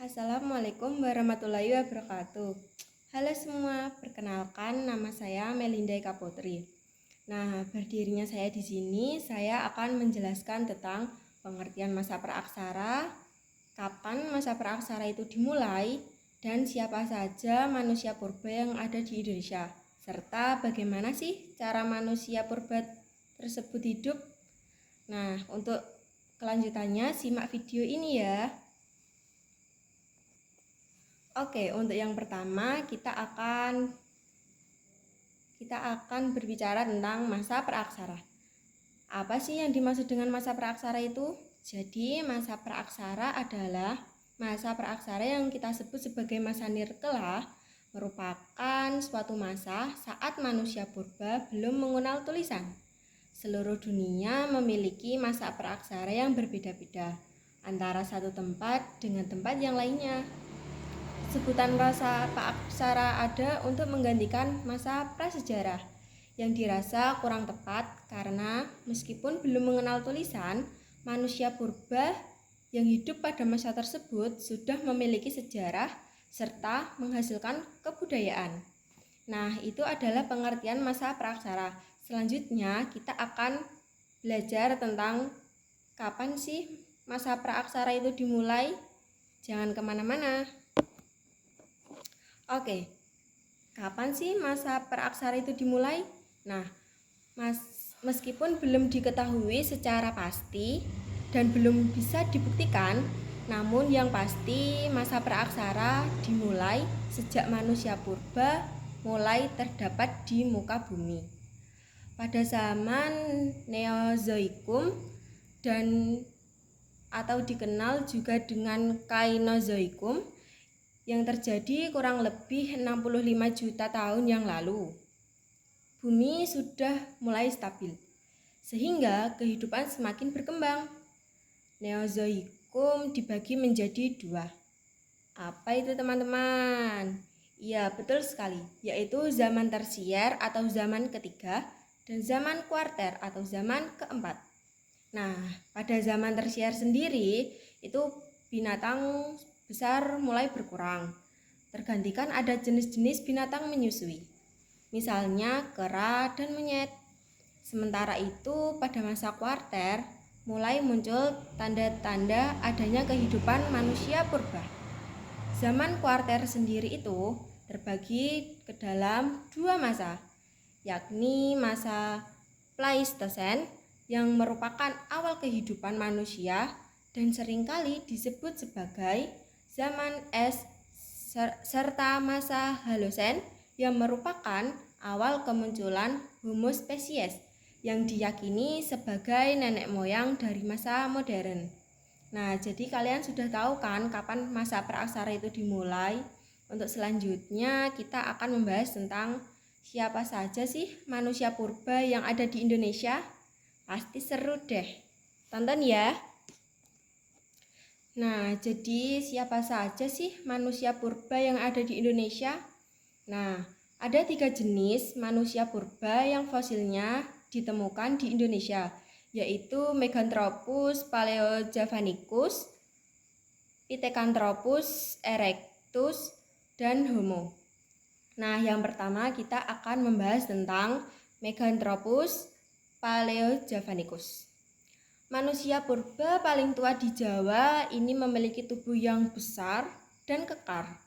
Assalamualaikum warahmatullahi wabarakatuh. Halo semua, perkenalkan nama saya Melinda Eka Putri. Nah, berdirinya saya di sini, saya akan menjelaskan tentang pengertian masa praaksara, kapan masa praaksara itu dimulai, dan siapa saja manusia purba yang ada di Indonesia, serta bagaimana sih cara manusia purba tersebut hidup. Nah, untuk kelanjutannya simak video ini ya. Oke, untuk yang pertama kita akan berbicara tentang masa praaksara. Apa sih yang dimaksud dengan masa praaksara itu? Jadi, masa praaksara adalah masa praaksara yang kita sebut sebagai masa nirkala, merupakan suatu masa saat manusia purba belum mengenal tulisan. Seluruh dunia memiliki masa praaksara yang berbeda-beda antara satu tempat dengan tempat yang lainnya. Sebutan masa praaksara ada untuk menggantikan masa prasejarah yang dirasa kurang tepat karena meskipun belum mengenal tulisan, manusia purba yang hidup pada masa tersebut sudah memiliki sejarah serta menghasilkan kebudayaan. Nah, itu adalah pengertian masa praaksara. Selanjutnya kita akan belajar tentang kapan sih masa praaksara itu dimulai. Jangan kemana-mana. Oke, kapan sih masa praaksara itu dimulai? Nah, meskipun belum diketahui secara pasti dan belum bisa dibuktikan, namun yang pasti masa praaksara dimulai sejak manusia purba mulai terdapat di muka bumi. Pada zaman Neozoikum dan atau dikenal juga dengan Kainozoikum, yang terjadi kurang lebih 65 juta tahun yang lalu. Bumi sudah mulai stabil, sehingga kehidupan semakin berkembang. Neozoikum dibagi menjadi dua. Apa itu teman-teman? Iya, betul sekali, yaitu zaman tersier atau zaman ketiga dan zaman kuarter atau zaman keempat. Nah, pada zaman tersier sendiri, itu binatang besar mulai berkurang. Tergantikan ada jenis-jenis binatang menyusui. Misalnya kera dan monyet. Sementara itu pada masa kuarter mulai muncul tanda-tanda adanya kehidupan manusia purba. Zaman kuarter sendiri itu terbagi ke dalam dua masa, yakni masa Pleistosen yang merupakan awal kehidupan manusia dan seringkali disebut sebagai zaman es serta masa Holosen yang merupakan awal kemunculan Homo spesies yang diyakini sebagai nenek moyang dari masa modern. Nah, jadi kalian sudah tahu kan kapan masa praaksara itu dimulai? Untuk selanjutnya kita akan membahas tentang siapa saja sih manusia purba yang ada di Indonesia. Pasti seru deh. Tonton ya. Nah, jadi siapa saja sih manusia purba yang ada di Indonesia? Nah, ada 3 jenis manusia purba yang fosilnya ditemukan di Indonesia, yaitu Meganthropus paleojavanicus, Pithecanthropus erectus, dan Homo. Nah, yang pertama kita akan membahas tentang Meganthropus paleojavanicus. Manusia purba paling tua di Jawa ini memiliki tubuh yang besar dan kekar.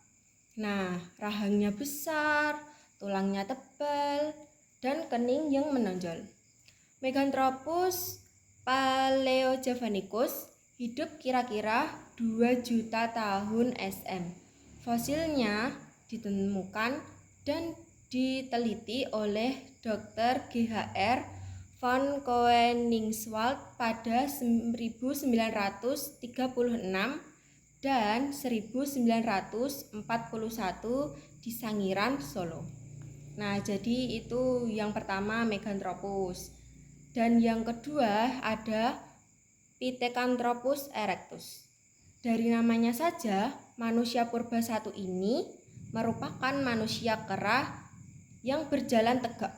Nah, rahangnya besar, tulangnya tebal, dan kening yang menonjol. Meganthropus paleojavanicus hidup kira-kira 2 juta tahun SM. Fosilnya ditemukan dan diteliti oleh Dr. Ghr. von Koenigswald pada 1936 dan 1941 di Sangiran, Solo. Nah, jadi itu yang pertama Meganthropus. Dan yang kedua ada Pithecanthropus erectus. Dari namanya saja, manusia purba satu ini merupakan manusia kera yang berjalan tegak.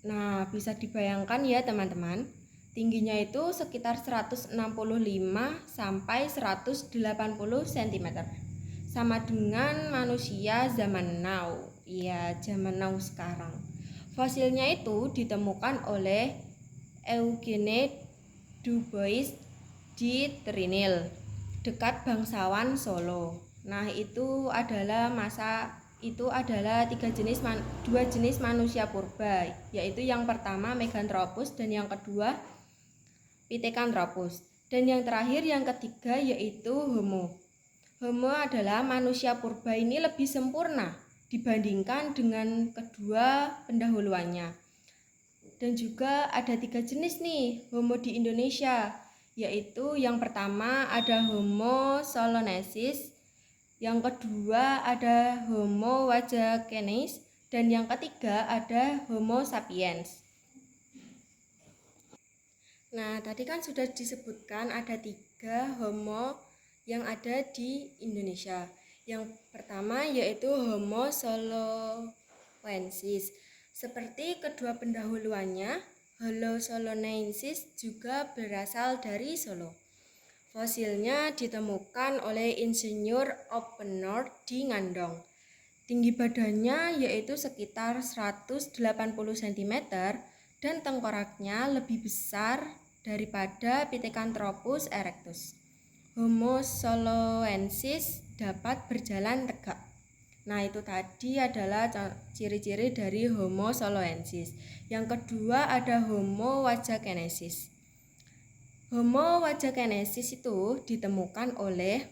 Nah, bisa dibayangkan ya teman-teman, Tingginya itu sekitar 165 sampai 180 cm. Sama dengan manusia zaman now. Iya, zaman now sekarang. Fosilnya itu ditemukan oleh Eugene Dubois di Trinil, dekat Bangsawan, Solo. Nah, dua jenis manusia purba, yaitu yang pertama Meganthropus dan yang kedua Pithecanthropus. Dan yang terakhir, yang ketiga, yaitu Homo. Homo adalah manusia purba ini lebih sempurna dibandingkan dengan kedua pendahuluannya. Dan juga ada 3 jenis nih Homo di Indonesia, yaitu yang pertama ada Homo solonensis, yang kedua ada Homo wajakenis, dan yang ketiga ada Homo sapiens. Nah, tadi kan sudah disebutkan ada 3 Homo yang ada di Indonesia. Yang pertama yaitu Homo soloensis. Seperti kedua pendahuluannya, Homo solonensis juga berasal dari Solo. Fosilnya ditemukan oleh insinyur Oppenor di Ngandong. Tinggi badannya yaitu sekitar 180 cm dan tengkoraknya lebih besar daripada Pithecanthropus erectus. Homo soloensis dapat berjalan tegak. Nah, itu tadi adalah ciri-ciri dari Homo soloensis. Yang kedua ada Homo wajakenesis. Homo wajakenesis itu ditemukan oleh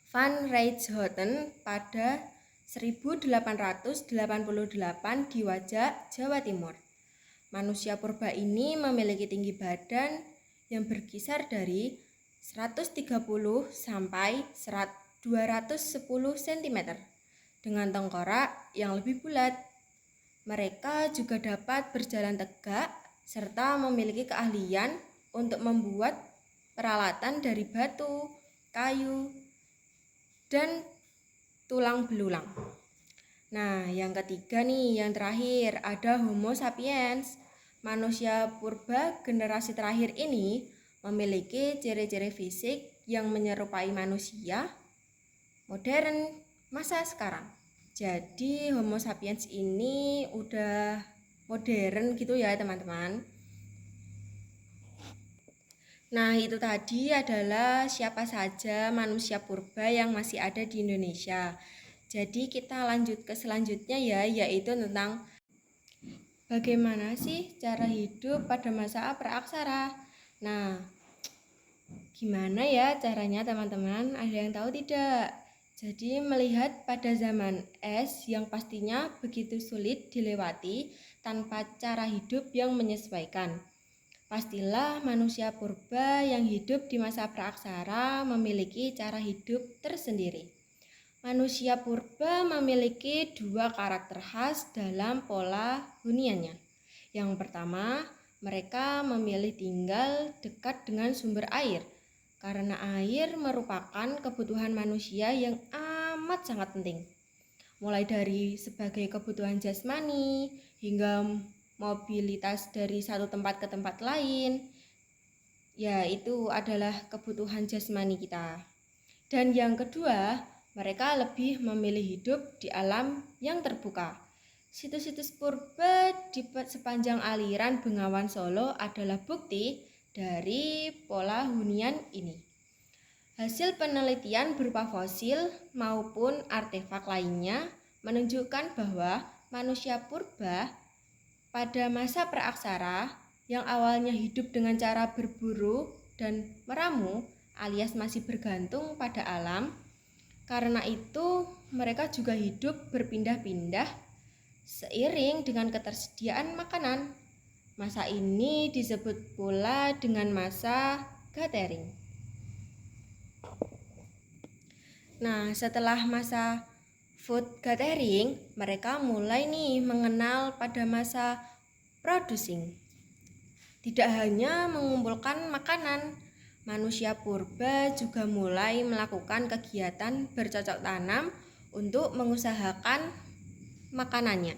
Van Rietschoten pada 1888 di Wajak, Jawa Timur. Manusia purba ini memiliki tinggi badan yang berkisar dari 130 sampai 210 cm dengan tengkorak yang lebih bulat. Mereka juga dapat berjalan tegak serta memiliki keahlian untuk membuat peralatan dari batu, kayu, dan tulang belulang. Nah, yang ketiga nih, yang terakhir ada Homo sapiens. Manusia purba generasi terakhir ini memiliki ciri-ciri fisik yang menyerupai manusia modern masa sekarang. Jadi Homo sapiens ini udah modern gitu ya teman-teman. Nah, itu tadi adalah siapa saja manusia purba yang masih ada di Indonesia. Jadi kita lanjut ke selanjutnya ya, yaitu tentang bagaimana sih cara hidup pada masa praaksara. Nah, gimana ya caranya teman-teman? Ada yang tahu tidak? Jadi melihat pada zaman es yang pastinya begitu sulit dilewati tanpa cara hidup yang menyesuaikan. Pastilah manusia purba yang hidup di masa praaksara memiliki cara hidup tersendiri. Manusia purba memiliki 2 karakter khas dalam pola huniannya. Yang pertama, mereka memilih tinggal dekat dengan sumber air, karena air merupakan kebutuhan manusia yang amat sangat penting. Mulai dari sebagai kebutuhan jasmani, hingga mobilitas dari satu tempat ke tempat lain, ya itu adalah kebutuhan jasmani kita. Dan yang kedua, mereka lebih memilih hidup di alam yang terbuka. Situs-situs purba di sepanjang aliran Bengawan Solo adalah bukti dari pola hunian ini. Hasil penelitian berupa fosil maupun artefak lainnya menunjukkan bahwa manusia purba pada masa praaksara yang awalnya hidup dengan cara berburu dan meramu alias masih bergantung pada alam. Karena itu, mereka juga hidup berpindah-pindah seiring dengan ketersediaan makanan. Masa ini disebut pula dengan masa gathering. Nah, setelah masa food gathering, mereka mulai nih mengenal pada masa producing. Tidak hanya mengumpulkan makanan, manusia purba juga mulai melakukan kegiatan bercocok tanam untuk mengusahakan makanannya.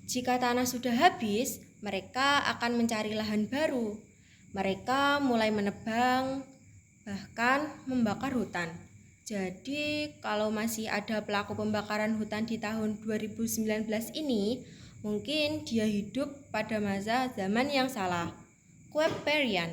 Jika tanah sudah habis, mereka akan mencari lahan baru. Mereka mulai menebang, bahkan membakar hutan. Jadi, kalau masih ada pelaku pembakaran hutan di tahun 2019 ini, mungkin dia hidup pada masa zaman yang salah. Kueperian.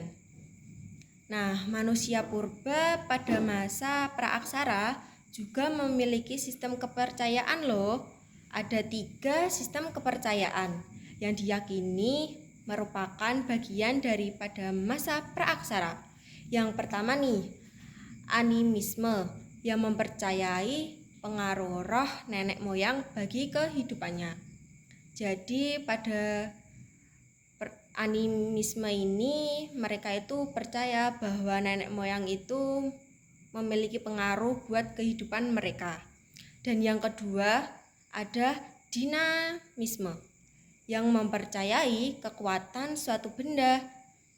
Nah, manusia purba pada masa praaksara juga memiliki sistem kepercayaan loh. Ada 3 sistem kepercayaan yang diyakini merupakan bagian daripada masa praaksara. Yang pertama nih, animisme yang mempercayai pengaruh roh nenek moyang bagi kehidupannya. Jadi pada animisme ini mereka itu percaya bahwa nenek moyang itu memiliki pengaruh buat kehidupan mereka. Dan yang kedua ada dinamisme yang mempercayai kekuatan suatu benda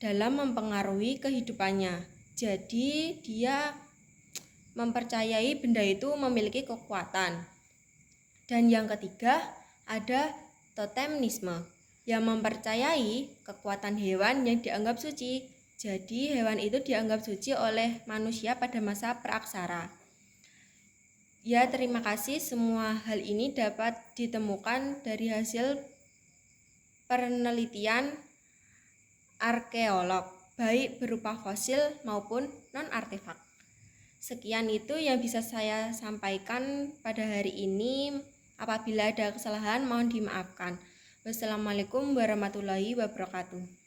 dalam mempengaruhi kehidupannya. Jadi dia mempercayai benda itu memiliki kekuatan. Dan yang ketiga ada totemisme yang mempercayai kekuatan hewan yang dianggap suci. Jadi hewan itu dianggap suci oleh manusia pada masa praaksara. Ya, terima kasih. Semua hal ini dapat ditemukan dari hasil penelitian arkeolog, baik berupa fosil maupun non-artefak. Sekian itu yang bisa saya sampaikan pada hari ini. Apabila ada kesalahan mohon dimaafkan. Wassalamualaikum warahmatullahi wabarakatuh.